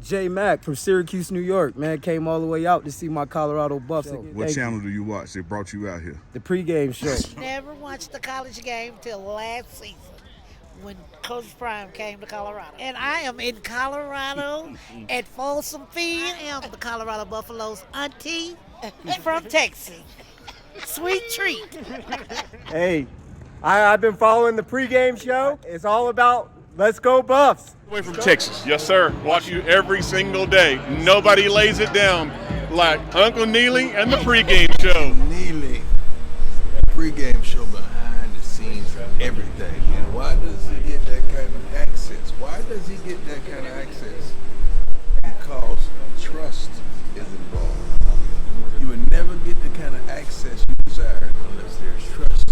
J Mac from Syracuse, New York, man. Came all the way out to see my Colorado Buffs. What channel do you watch? They brought you out here. The pregame show. Never watched the college game till last season when Coach Prime came to Colorado. And I am in Colorado at Folsom Field. I am the Colorado Buffaloes auntie from Texas. Sweet treat. Hey, I've been following the pregame show. It's all about let's go Buffs. Away from Texas, yes sir. Watch you every single day. Nobody lays it down like Uncle Neely and the pregame show. Neely, pregame show behind the scenes of everything. And why does he get that kind of access? Why does he get that kind of access? Because trust is involved. You would never get the kind of access you desire unless there's trust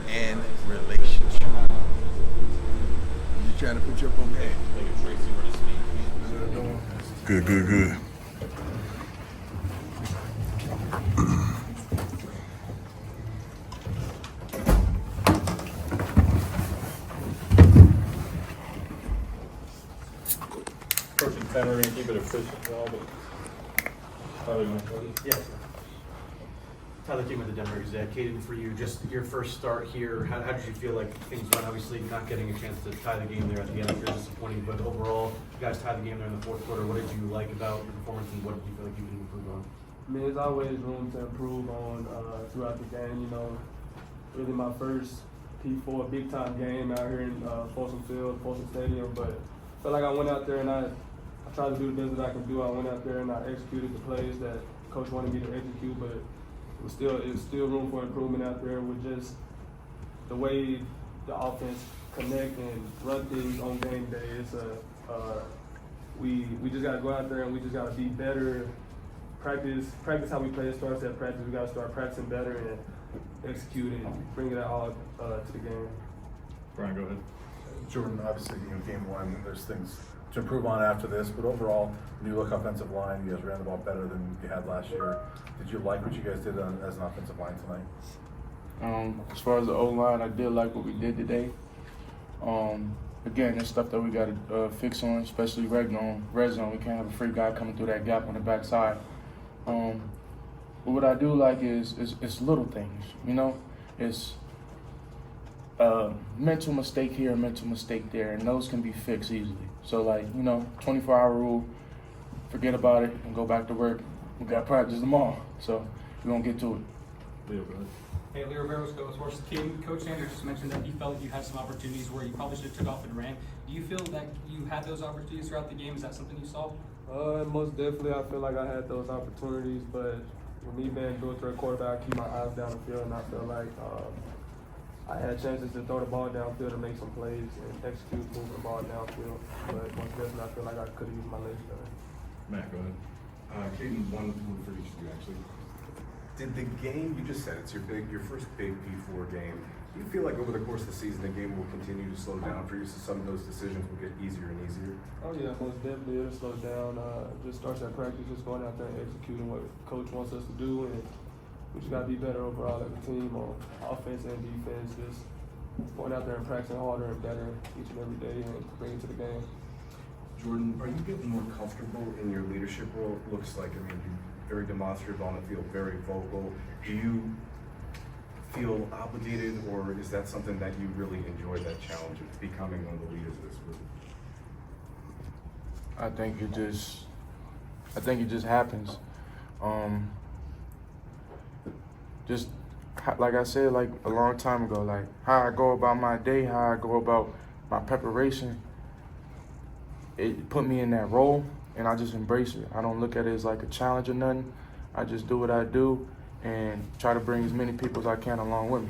and relationship. You trying to put your up on game? Good. First and 10, we're going to keep it efficient, but Tyler, you want to go? Yes. Tyler King with the Denver Gazette. Kaidon, for you, just your first start here, how did you feel like things went? Obviously, not getting a chance to tie the game there at the end, you're disappointing, but overall, you guys tied the game there in the fourth quarter. What did you like about your performance, and what did you feel like you can improve on? I mean, there's always room to improve on throughout the game. You know, really my first P4 big-time game out here in Folsom Field, Folsom Stadium, but I felt like I went out there and I tried to do the best that I can do. I went out there and I executed the plays that Coach wanted me to execute, but it was still room for improvement out there with just the way the offense connect and run things on game day. It's we just got to go out there and we just got to be better. Practice how we play. It starts at practice. We got to start practicing better and execute and bring it all to the game. Brian, go ahead. Jordan, obviously, game one, there's things to improve on after this, but overall, when you look offensive line, you guys ran the ball better than you had last year. Did you like what you guys did as an offensive line tonight? As far as the O-line, I did like what we did today. Again, there's stuff that we got to fix on, especially red zone. We can't have a free guy coming through that gap on the backside. But what I do like is little things, you know? It's mental mistake here, mental mistake there, and those can be fixed easily. So, 24-hour rule, forget about it and go back to work. We got practice tomorrow, so we're going to get to it. Leo, go ahead. Hey, Leo Rivera, Sports King. Coach Sanders just mentioned that he felt you had some opportunities where you probably should have took off and ran. Do you feel that you had those opportunities throughout the game? Is that something you saw? Most definitely, I feel like I had those opportunities, but with me being go-to quarterback, I keep my eyes down the field, and I feel like I had chances to throw the ball downfield and make some plays and execute moving the ball downfield. But most definitely, I feel like I could have used my legs better. Matt, go ahead. Kaidon, one for each of you, actually. Did the game, you just said it's your first big P4 game. Do you feel like over the course of the season, the game will continue to slow down for you, so some of those decisions will get easier and easier? Oh yeah, most definitely it'll slow down. Just starts at practice, just going out there and executing what coach wants us to do, and we just got to be better overall as a team on offense and defense. Just going out there and practicing harder and better each and every day and bring it to the game. Jordan, are you getting more comfortable in your leadership role? It looks like, you're very demonstrative on the field, very vocal. Do you feel obligated, or is that something that you really enjoy, that challenge of becoming one of the leaders of this group? I think it just happens. Just like I said, like a long time ago, like how I go about my day, how I go about my preparation, it put me in that role, and I just embrace it. I don't look at it as like a challenge or nothing. I just do what I do and try to bring as many people as I can along with me.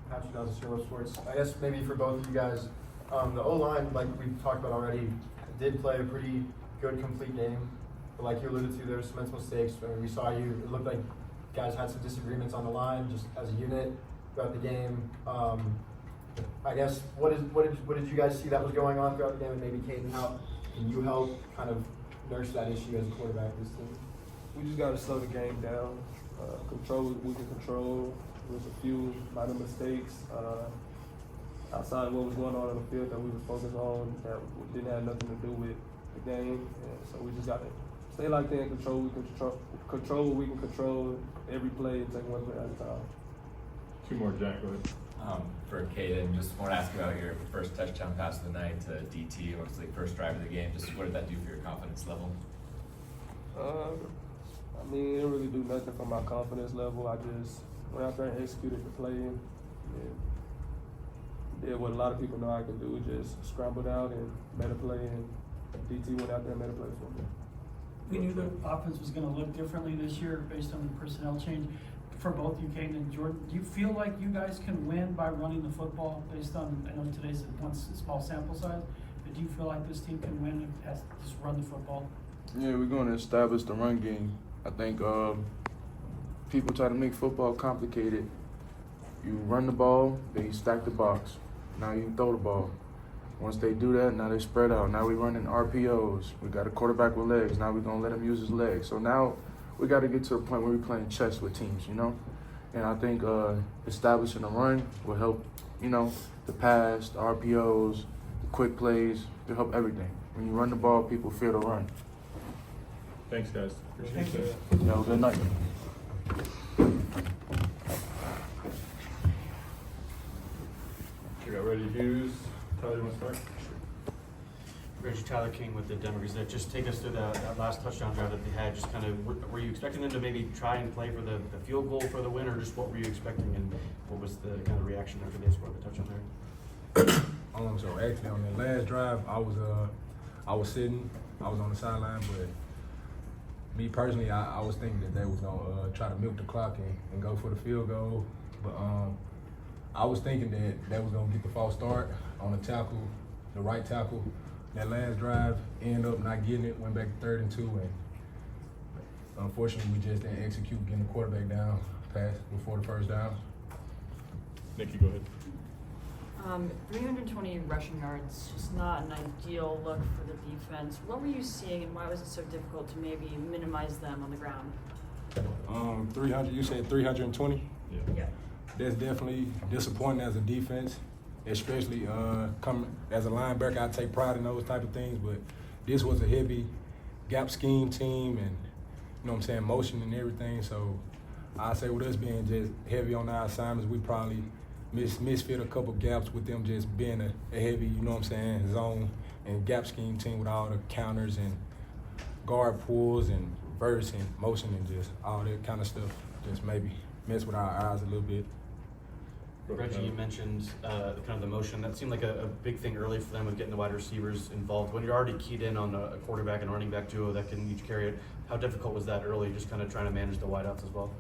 Patrick Dawes, Sports. I guess maybe for both of you guys, the O-line, like we've talked about already, did play a pretty good, complete game. But like you alluded to, there were some mental mistakes. I mean, we saw you, it looked like guys had some disagreements on the line just as a unit throughout the game. I guess, what did you guys see that was going on throughout the game? And maybe Kaidon, how can you help kind of nurse that issue as a quarterback of this team? We just got to slow the game down, control what we can control. There's a few minor mistakes, outside of what was going on the field that we was focused on that didn't have nothing to do with the game. And so we just got to stay like that and control what we can control every play and take one play at a time. Two more, Jack. Go ahead. For Kaidon, just want to ask about your first touchdown pass of the night to DT, obviously first drive of the game. Just what did that do for your confidence level? I mean, it didn't really do nothing for my confidence level. I just went out there and executed the play and did what a lot of people know I can do, just scrambled out and made a play, and DT went out there and made a play for me. We knew the offense was going to look differently this year based on the personnel change. For both you, Kaidon and Jordan, do you feel like you guys can win by running the football based on, I know today's one small sample size, but do you feel like this team can win if it has to just run the football? Yeah, we're going to establish the run game. I think people try to make football complicated. You run the ball, they stack the box. Now you can throw the ball. Once they do that, now they spread out. Now we're running RPOs. We got a quarterback with legs. Now we're going to let him use his legs. So now we got to get to a point where we're playing chess with teams, you know? And I think establishing a run will help, you know, the pass, the RPOs, the quick plays, to help everything. When you run the ball, people fear the run. Thanks, guys. Appreciate it. Have a good night. We got Reggie, Hughes. Tyler, you want to start? Reggie, Tyler King with the Denver Gazette. Just take us through that last touchdown drive that they had. Just kind of, were you expecting them to maybe try and play for the field goal for the win, or just what were you expecting, and what was the kind of reaction after they scored the touchdown there? So actually on the last drive, I was sitting, I was on the sideline, but me personally, I was thinking that they was gonna try to milk the clock and go for the field goal, but I was thinking that they was gonna get the false start on the tackle, the right tackle. That last drive ended up not getting it, went back to 3rd and 2, and unfortunately we just didn't execute getting the quarterback down pass before the first down. Nikki, go ahead. 320 rushing yards, just not an ideal look for the defense. What were you seeing, and why was it so difficult to maybe minimize them on the ground? 300. You said 320. Yeah. That's definitely disappointing as a defense, especially coming as a linebacker. I take pride in those type of things, but this was a heavy gap scheme team, and you know what I'm saying, motion and everything. So I say with us being just heavy on our assignments, we probably misfit a couple gaps with them just being a heavy, you know what I'm saying, zone and gap scheme team with all the counters and guard pulls and reverse and motion and just all that kind of stuff. Just maybe mess with our eyes a little bit. Reggie, you mentioned the kind of the motion. That seemed like a big thing early for them with getting the wide receivers involved. When you're already keyed in on a quarterback and running back duo that can each carry it, how difficult was that early, just kind of trying to manage the wideouts as well?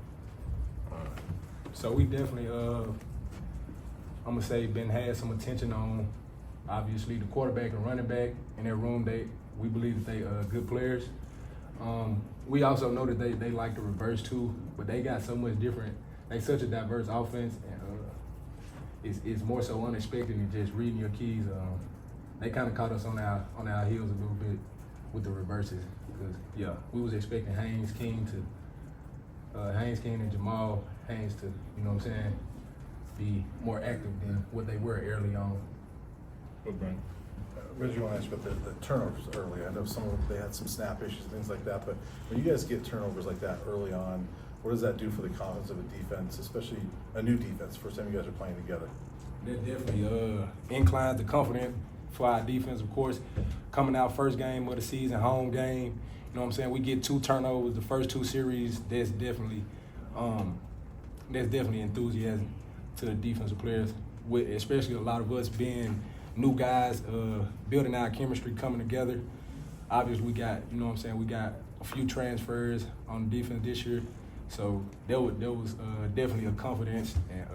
So we definitely, I'm gonna say, had some attention on obviously the quarterback and running back in their room. We believe that they good players. We also know that they like the reverse too, but they got so much different. They such a diverse offense, and it's more so unexpected than just reading your keys. They kind of caught us on our heels a little bit with the reverses, because we was expecting Haynes King and Jamal Haynes to, you know what I'm saying, be more active than what they were early on. Good, Brian. Reggie, I want to ask about the turnovers early. I know some of them, they had some snap issues, things like that, but when you guys get turnovers like that early on, what does that do for the confidence of a defense, especially a new defense, first time you guys are playing together? That definitely inclines the confidence for our defense, of course. Coming out first game of the season, home game, you know what I'm saying, we get 2 turnovers the first 2 series. That's definitely enthusiasm to the defensive players, with especially a lot of us being new guys, building our chemistry, coming together. Obviously, we got, you know what I'm saying, we got a few transfers on defense this year, so there was definitely a confidence and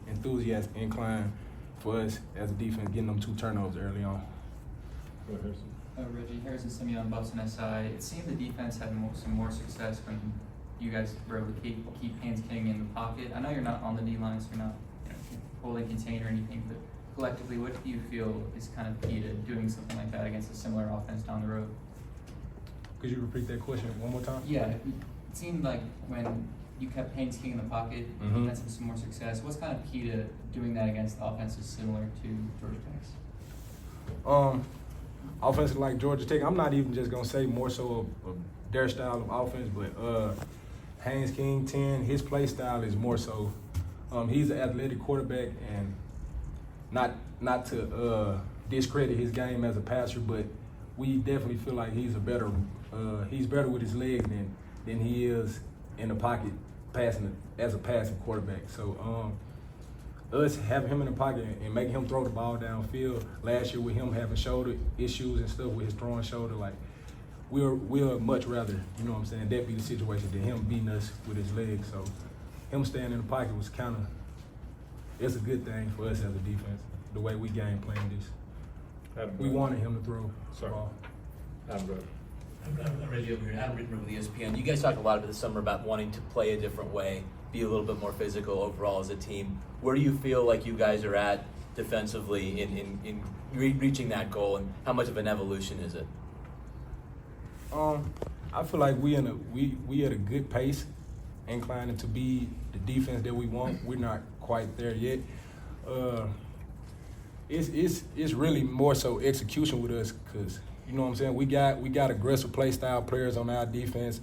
enthusiasm incline for us as a defense, getting them 2 turnovers early on. Go ahead, Reggie, Harrison Simeon, Bucks and SI. It seemed the defense had some more success when you guys were able to keep Haynes King in the pocket. I know you're not on the D-line, so you're not fully contained or anything, but collectively, what do you feel is kind of key to doing something like that against a similar offense down the road? Could you repeat that question one more time? Yeah, it seemed like when you kept Haynes King in the pocket, Mhm. had some more success. What's kind of key to doing that against offenses similar to Georgia Tech's? Offensive like Georgia Tech, I'm not even just gonna say more so of their style of offense, but Haynes King 10, his play style is more so. He's an athletic quarterback, and not to discredit his game as a passer, but we definitely feel like he's better with his legs than he is in the pocket passing as a passing quarterback. So us having him in the pocket and making him throw the ball downfield last year with him having shoulder issues and stuff with his throwing shoulder, like we'll much rather, you know what I'm saying, that be the situation than him beating us with his legs. So him staying in the pocket was it's a good thing for us as a defense, the way we game playing this. We wanted him to throw the ball. Adam, go ahead. I'm Reggie over here. Adam Rittner with ESPN. You guys talked a lot about this summer about wanting to play a different way, be a little bit more physical overall as a team. Where do you feel like you guys are at defensively in reaching that goal, and how much of an evolution is it? I feel like we at a good pace, inclining to be the defense that we want. We're not quite there yet. It's really more so execution with us, because you know what I'm saying. We got aggressive play style players on our defense.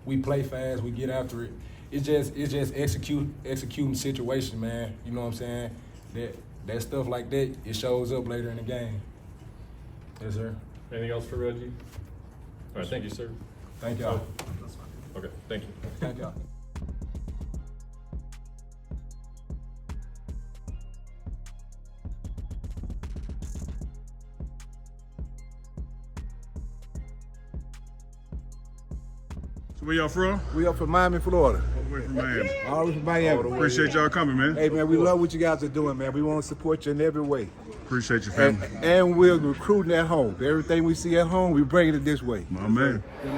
We play fast. We get after it. It's just executing situation, man. You know what I'm saying. That stuff like that, it shows up later in the game. Yes, sir. Anything else for Reggie? All right, thank you, sir. Thank y'all. Okay, thank you. Thank y'all. So where y'all from? We up from Miami, Florida. All the way from Miami. All the way from Miami. Appreciate y'all coming, man. Hey, man, we love what you guys are doing, man. We want to support you in every way. Appreciate your family. And we're recruiting at home. Everything we see at home, we bring it this way. My man. You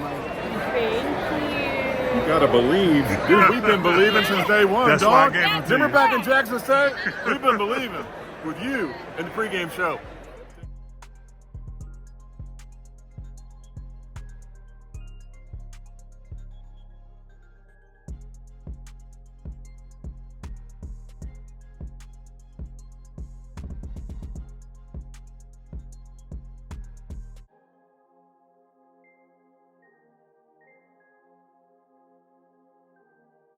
gotta believe. Dude, we've been believing since day one, That's why I dog. gave them to Remember you. back in Jackson State? We've been believing with you in the pregame show.